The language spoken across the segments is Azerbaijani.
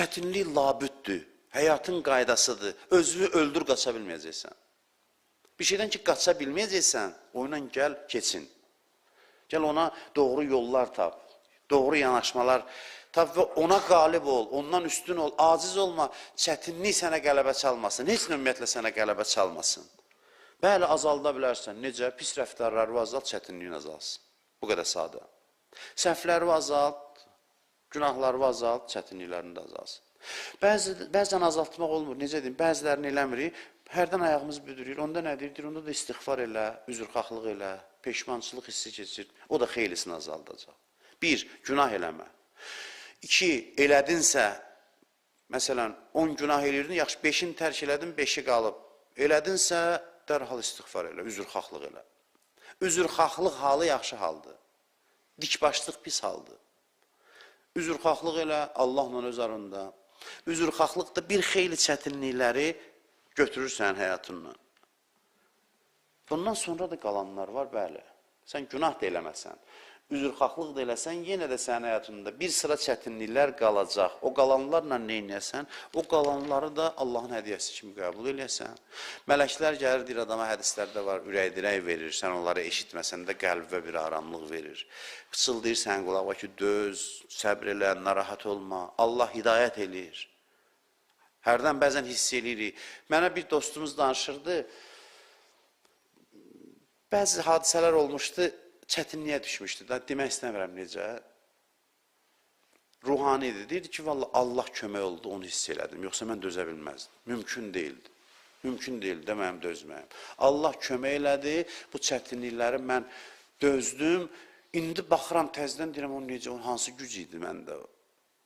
Çətinlik labüddür, həyatın qaydasıdır. Özünü öldür, qaça bilməyəcəksən. Bir şeydən ki, qaça bilməyəcəksən, oyla gəl, keçin. Gəl ona doğru yollar tap, doğru yanaşmalar tap və ona qalib ol, ondan üstün ol, aciz olma, çətinlik sənə qələbə çalmasın, heç nə ümumiyyətlə sənə qələbə çalmasın. Bəli, azalda bilərsən, necə? Pis rəftarları azalt, çətinliyin azalsın. Bu qədər sadə. Səhvləri azalt, günahları azalt, çətinliklərini də azalsın. Bəzən azaltmaq olmur, necə deyim, bəzilərini eləmirik, hərdən ayağımız büdürür, onda nə deyir? Onda da istiğfar elə, üzrxahlıq elə, peşmançılıq hissi keçir, o da xeylisini azaldacaq. 1. Günah eləmə. 2. Elədinsə, məsələn, 10 günah eləyirdin, yaxşı 5-ini tərk elədin, 5-i qalıb. Elədinsə, dərhal istiğfar elə, üzrxahlıq elə. Üzrxahlıq halı yaxşı haldır. Dikbaşlıq pis haldır. Üzrxahlıq elə Allahla öz arında. Üzrxahlıq da bir xeyli çətinlikləri götürür sənin həyatından. Bundan sonra da qalanlar var, bəli. Sən günah da eləməsən, üzrxahlıq da eləsən, yenə də sənin həyatında bir sıra çətinliklər qalacaq. O qalanlarla nə edəsən? O qalanları da Allahın hədiyyəsi kimi qəbul edəsən. Mələklər gəlir, deyir adama hədislərdə var, ürək-dirək verir, sən onları eşitməsən də qəlbə bir aramlıq verir. Pıçıldayır sən qulağa ki, döz, səbr elə, narahat olma, Allah hidayət eləyir. Hərdən bəzən hiss eləyirik. Mənə bir dostumuz danışırdı, bəzi hadisələr olmuşdu, çətinliyə düşmüşdü. Demək istəmirəm necə. Ruhanidir. Deyirdi ki, Allah kömək oldu, onu hiss elədim. Yoxsa mən dözə bilməzdim. Mümkün deyildi. Mümkün deyildi də mənim dözməyim. Allah kömək elədi, bu çətinlikləri mən dözdüm. İndi baxıram təzədən deyirəm, o necə, hansı güc idi məndə o.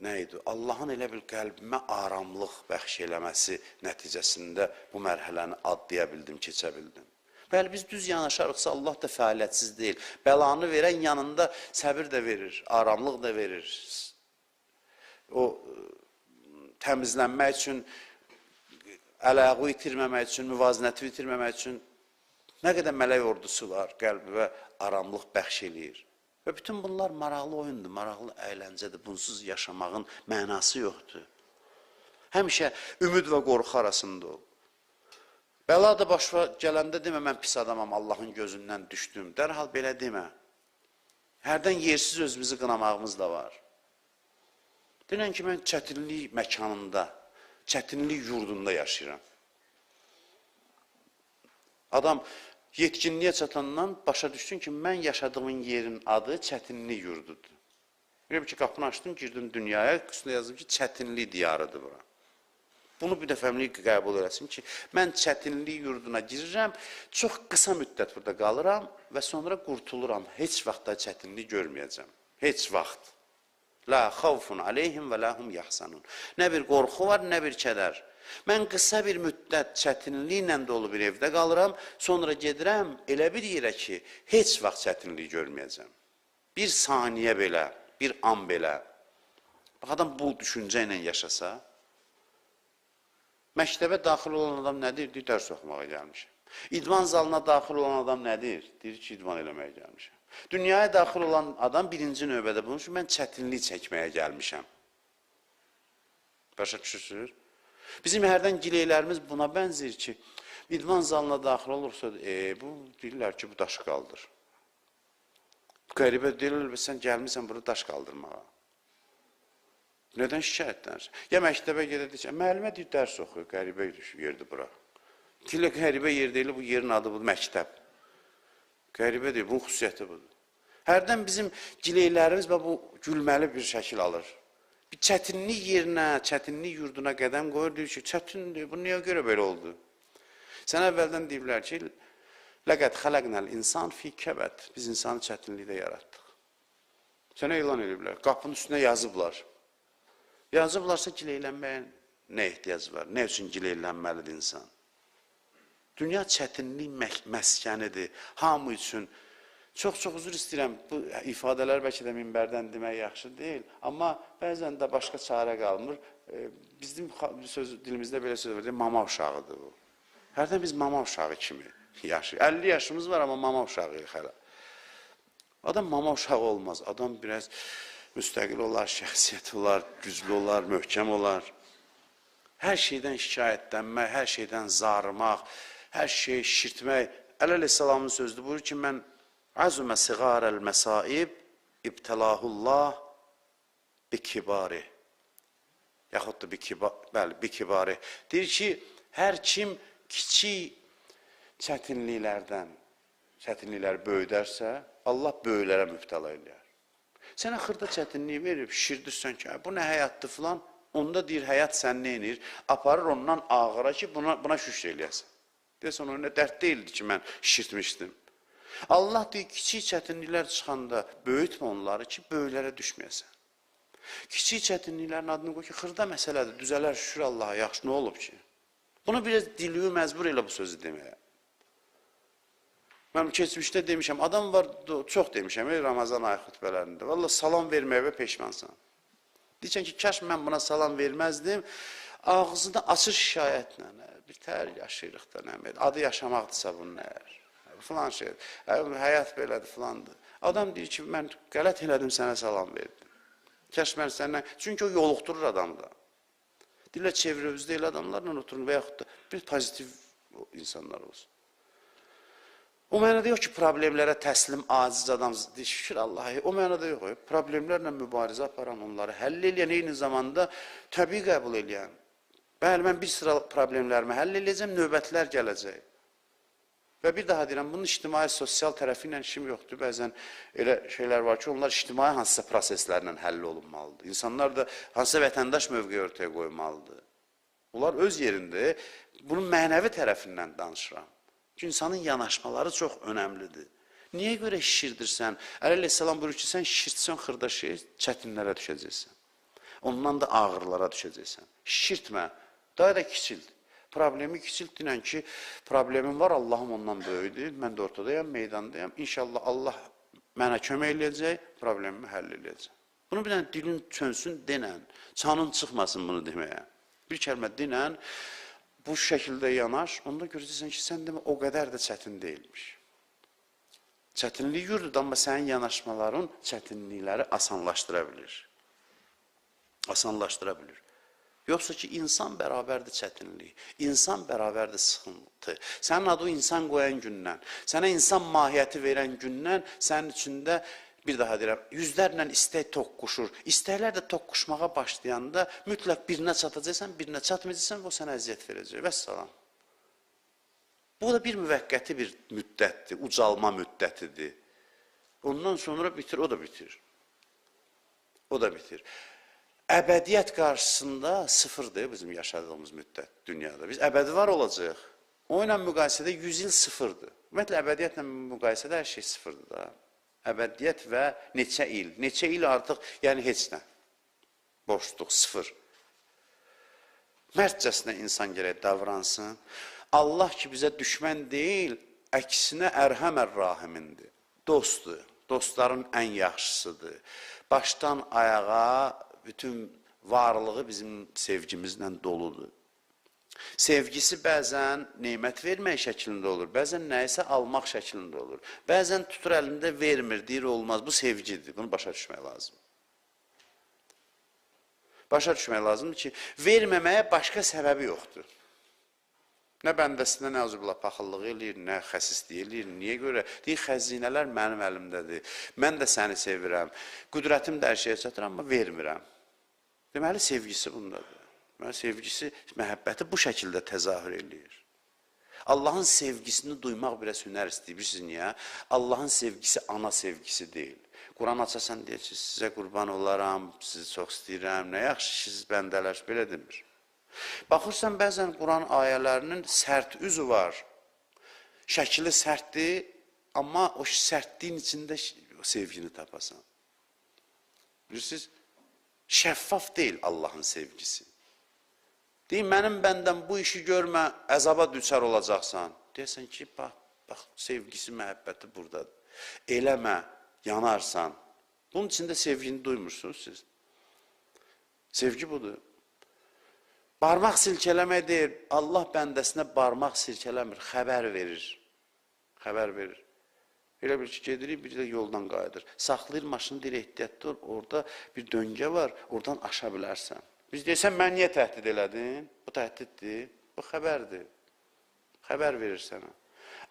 Nə idi? Allahın elə bir qəlbimə aramlıq bəxş eləməsi nəticəsində bu mərhələni adlaya bildim, keçə bildim. Bəli, biz düz yanaşarıqsa Allah da fəaliyyətsiz deyil. Bəlanı verən yanında səbir də verir, aramlıq da verir. O təmizlənmək üçün, ələğu itirməmək üçün, müvazinəti itirməmək üçün nə qədər mələk ordusu var, qəlbə aramlıq bəxş eləyir. Və bütün bunlar maraqlı oyundur, maraqlı əyləncədir. Bunsuz yaşamağın mənası yoxdur. Həmişə ümid və qorxu arasında ol. Bəla da başa gələndə demə, mən pis adamam, Allahın gözündən düşdüm. Dərhal belə demə. Hərdən yersiz özümüzü qınamağımız da var. Denən ki, mən çətinlik məkanında, çətinlik yurdunda yaşayıram. Adam yetkinliyə çatandan başa düşsün ki, mən yaşadığım yerin adı çətinlik yurdudur. Belə ki, qapını açdım, girdim dünyaya, üstündə yazdım ki, çətinlik diyarıdır bura. Bunu bir dəfəmlik qəbul eləsin ki, mən çətinlik yurduna girirəm, çox qısa müddət burada qalıram və sonra qurtuluram. Heç vaxt da çətinlik görməyəcəm. Heç vaxt. La xavfun aleyhim və lahum yahsanun. Nə bir qorxu var, nə bir kədər. Mən qısa bir müddət çətinliklə dolu bir evdə qalıram, sonra gedirəm elə bir yerə ki, heç vaxt çətinlik görməyəcəm. Bir saniyə belə, bir an belə. Bax, adam bu düşüncə ilə yaşasa, məktəbə daxil olan adam nədir? Deyir, dərs oxumağa gəlmişəm. İdman zalına daxil olan adam nədir? Deyir ki, idman eləməyə gəlmişəm. Dünyaya daxil olan adam birinci növbədə bulmuş, mən çətinlik çəkməyə gəlmişəm. Başa düşürsünüz? Bizim hərdən gileylərimiz buna bənzir ki, idman zalına daxil olursa, bu deyirlər ki, bu daş qaldır. Qəribə deyirlər, sən gəlmirsən burada daş qaldırmağa. Nədən şikayətlənirsən? Ya məktəbə gedir, müəllimə deyir, dərs oxuyor, qəribə yerdir bura. Deyirlər, qəribə yer deyil, bu yerin adı budur, məktəb. Qəribə deyil, bunun xüsusiyyəti budur. Hərdən bizim gileylərimiz bu gülməli bir şəkil alır. Bir çətinlik yerinə, çətinlik yurduna qədəm qoyur, deyir ki, çətindir, bu niyə görə belə oldu? Sən əvvəldən deyirlər ki, ləqəd xələqnəl insan fi kəbət. Biz insanı çətinlikdə yaratdıq. Sənə elan ediblər, qapının üstünə yazıblar. Yazıblarsa gileylənməyə nə ehtiyac var? Nə üçün gileylənməlidir insan? Dünya çətinlik məskənidir. Hamı üçün. Çox üzr istəyirəm. Bu ifadələr bəlkə də minbərdən demək yaxşı deyil. Amma bəzən də başqa çarə qalmır. Bizim dilimizdə belə söz var, mama uşağıdır bu. Hərdən biz mama uşağı kimi yaşayır. 50 yaşımız var, amma mama uşağıyıq hələ. Adam mama uşağı olmaz. Adam biraz müstəqil olar, şəxsiyyət olar, güclü olar, möhkəm olar. Hər şeydən şikayətlənmək, hər şeydən zarımaq, hər şeyi şişirtmək. Əli əleyhissalamın sözüdür, buyurur ki, mən azumə siğarəl məsaib ibtəlahullah bikibari. Yaxud da bikibari. Deyir ki, hər kim kiçik çətinlikləri böyüdərsə, Allah böyüklərə mübtəla eləyər. Sənə xırda çətinliyi verib, şişirdirsən ki, bu nə həyatdır filan, onda deyir, həyat sən neynir, aparır ondan ağıra ki, buna şükür eləyəsən. Deyəsən, o nə dərd deyildi ki, mən şişirtmişdim. Allah deyir, kiçik çətinliklər çıxanda böyütmə onları ki, böyüklərə düşməyəsən. Kiçik çətinliklərin adını qoy ki, xırda məsələdir, düzələr şükür Allaha, yaxşı, nə olub ki? Bunu biraz diliyi məcbur elə bu sözü deməyə. Mən keçmişdə demişəm, adam var, çox demişəm, Ramazan ayı xütbələrində. Valla salam verməyə peşmansan. Deyəcəksən ki, kaş mən buna salam verməzdim, ağzını açır şikayətlə, bir tər yaşayırıq da, adı yaşamaqdırsa bunun nəyər, filan şeydir, həyat belədir, filandır. Adam deyir ki, mən qələt elədim, sənə salam verdim. Kaş mən səndən, çünki o yoluxdurur adamda. Dilə çevrəvizdə elə adamlarla oturun və yaxud da bir pozitiv insanlar olsun. O mənada yox ki, problemlərə təslim, aciz adam, şükür Allah'a, o mənada yox. Problemlərlə mübarizə aparan, onları həll eləyən, eyni zamanda təbii qəbul eləyən. Bəli, mən bir sıra problemlərimi həll eləyəcəm, növbətlər gələcək. Və bir daha deyirəm, bunun ictimai, sosial tərəfi ilə işim yoxdur. Bəzən elə şeylər var ki, onlar ictimai hansısa proseslərlə həll olunmalıdır. İnsanlar da hansısa vətəndaş mövqeyi ortaya qoymalıdır. Onlar öz yerində, bunun mənəvi tərəfindən danışıram. Çünki insanın yanaşmaları çox önəmlidir. Niyə görə şişirdirsən? Əli əleyhissalam buyurur ki, sən şişirtsən xırda şey, çətinlərə düşəcəksən. Ondan da ağırlara düşəcəksən. Şişirtmə, daha da kiçilt. Problemi kiçiltdirən ki, problemim var, Allahım ondan böyüdür, mən də ortadayam, meydandayam. İnşallah Allah mənə kömək eləyəcək, problemimi həll eləyəcək. Bunu bir dənə dilin çönsün, denən, çanın çıxmasın bunu deməyə. Bir kəlmə denən, bu şəkildə yanaş, onda görəcəksən ki, sən demə, o qədər də çətin deyilmiş. Çətinlik yurdur, amma sənin yanaşmaların çətinlikləri asanlaşdıra bilir. Asanlaşdıra bilir. Yoxsa ki, insan bərabərdir çətinlik, insan bərabərdir sıxıntı. Sənin adı insan qoyan gündən, sənə insan mahiyyəti verən gündən sənin içində, bir daha deyirəm, yüzlərlə istək toqquşur. İstəklər də toqquşmağa başlayanda mütləq birinə çatacaqsan, birinə çatmayacaqsan və o sənə əziyyət verəcək. Vəssalam. Bu da bir müvəqqəti bir müddətdir, ucalma müddətidir. Ondan sonra bitir, o da bitir. O da bitir. Əbədiyyət qarşısında sıfırdır bizim yaşadığımız müddət dünyada. Biz əbədi var olacaq. O ilə müqayisədə 100 il sıfırdır. Ümumiyyətlə, əbədiyyətlə müqayisədə hər şey sıfırdır da. Əbədiyyət və neçə il. Neçə il artıq, yəni heç nə. Boşluq, sıfır. Mərdcəsinə insan gərək davransın. Allah ki, bizə düşmən deyil, əksinə ərhəmər rahimindir. Dostdur, dostların ən yaxşısıdır. Başdan ayağa bütün varlığı bizim sevgimizlə doludur. Sevgisi bəzən neymət vermək şəklində olur, bəzən nəyisə almaq şəklində olur. Bəzən tutur əlində vermir, deyir olmaz, bu sevgidir, bunu başa düşmək lazım. Başa düşmək lazımdır ki, verməməyə başqa səbəbi yoxdur. Nə bəndəsində nə azıbla paxıllıq eləyir, nə xəsislik eləyir, niyə görə? Deyir, xəzinələr mənim əlimdədir, mən də səni sevirəm, qüdrətim də hər şeyə çatır, amma vermirəm. Deməli, sevgisi bundadır. Sevgisi, məhəbbəti bu şəkildə təzahür eləyir. Allahın sevgisini duymaq biraz hünər istəyirsiniz, niyə? Allahın sevgisi ana sevgisi deyil. Quran açasan deyir ki, sizə qurban olaram, sizi çox istəyirəm, nə yaxşı siz bəndələr, belə demir. Baxırsan, bəzən Quran ayələrinin sərt üzü var. Şəkili sərtdir, amma o sərtliyin içində sevgini tapasan. Bilirsiniz, şəffaf deyil Allahın sevgisi. Deyim, mənim bəndən bu işi görmə, əzaba düçar olacaqsan. Deyəsən ki, bax, sevgisi, məhəbbəti buradadır. Eləmə, yanarsan. Bunun içində sevgini duymursunuz siz. Sevgi budur. Barmaq silkələmək deyir, Allah bəndəsinə barmaq silkələmir, xəbər verir. Xəbər verir. Elə bir ki, gedirik, bir də yoldan qayıdır. Saxlayır maşını, deyir, ehtiyatlı ol, orada bir döngə var, oradan aşa bilərsən. Biz deyirsən, mən niyə təhdid elədin? Bu təhdiddir, bu xəbərdir. Xəbər verir sənə.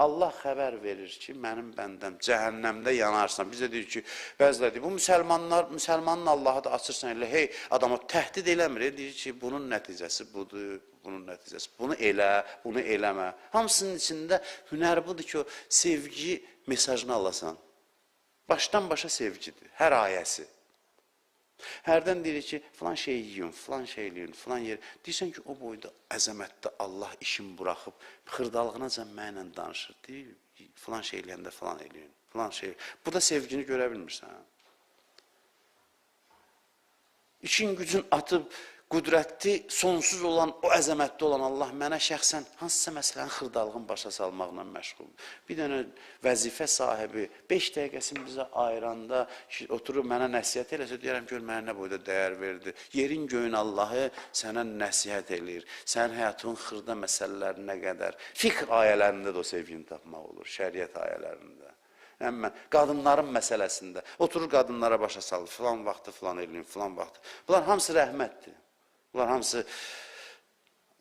Allah xəbər verir ki, mənim bəndəm cəhənnəmdə yanarsan. Biz də deyir ki, bəziləri deyir, bu müsəlmanın Allahı da açırsan elə, hey, adama təhdid eləmir, deyir ki, bunun nəticəsi budur, bunun nəticəsi. Bunu elə, bunu eləmə. Hamısının içində hünər budur ki, o sevgi mesajını alasan. Başdan başa sevgidir, hər ayəsi. Hərdən deyir ki, filan şey yiyin, filan şey eləyin, filan yer. Deyirsən ki, o boyda əzəmətdə Allah işin buraxıb, xırdalığınaca mənlə danışır. Deyir, filan şey eləyəndə filan eləyin, filan şey. Burada sevgini görə bilmirsən. İşin gücün atıb, qüdrətli, sonsuz olan, o əzəmətli olan Allah mənə şəxsən hansısa məsələni xırdalığın başa salmaqla məşğul. Bir dənə vəzifə sahibi 5 dəqiqəsini bizə ayıranda oturub mənə nəsihət eləsə, deyərəm, gör mənə nə boyda dəyər verdi. Yerin göyün Allahı sənə nəsihət eləyir. Sənin həyatının xırda məsələlərinə qədər. Fiqh ayələrində də o sevgini tapmaq olur, şəriət ayələrində. Yəni, qadınların məsələsində. Oturur qadınlara başa salır, filan vaxtı filan eləyin, filan vaxtı. Bunlar hamısı rəhmətdir. Bunlar hamısı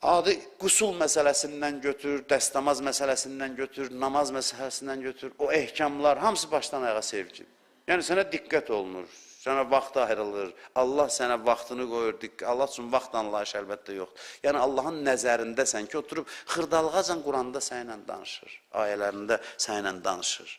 adi qusul məsələsindən götür, dəstəmaz məsələsindən götür, namaz məsələsindən götür, o ehkamlar hamısı başdan ayağa sevgidir. Yəni sənə diqqət olunur, sənə vaxt ayrılır, Allah sənə vaxtını qoyur, Allah üçün vaxt anlayışı əlbəttə yoxdur. Yəni Allahın nəzərindəsən ki, oturub xırdalığacan Quranda sənlə danışır, ayələrində sənlə danışır.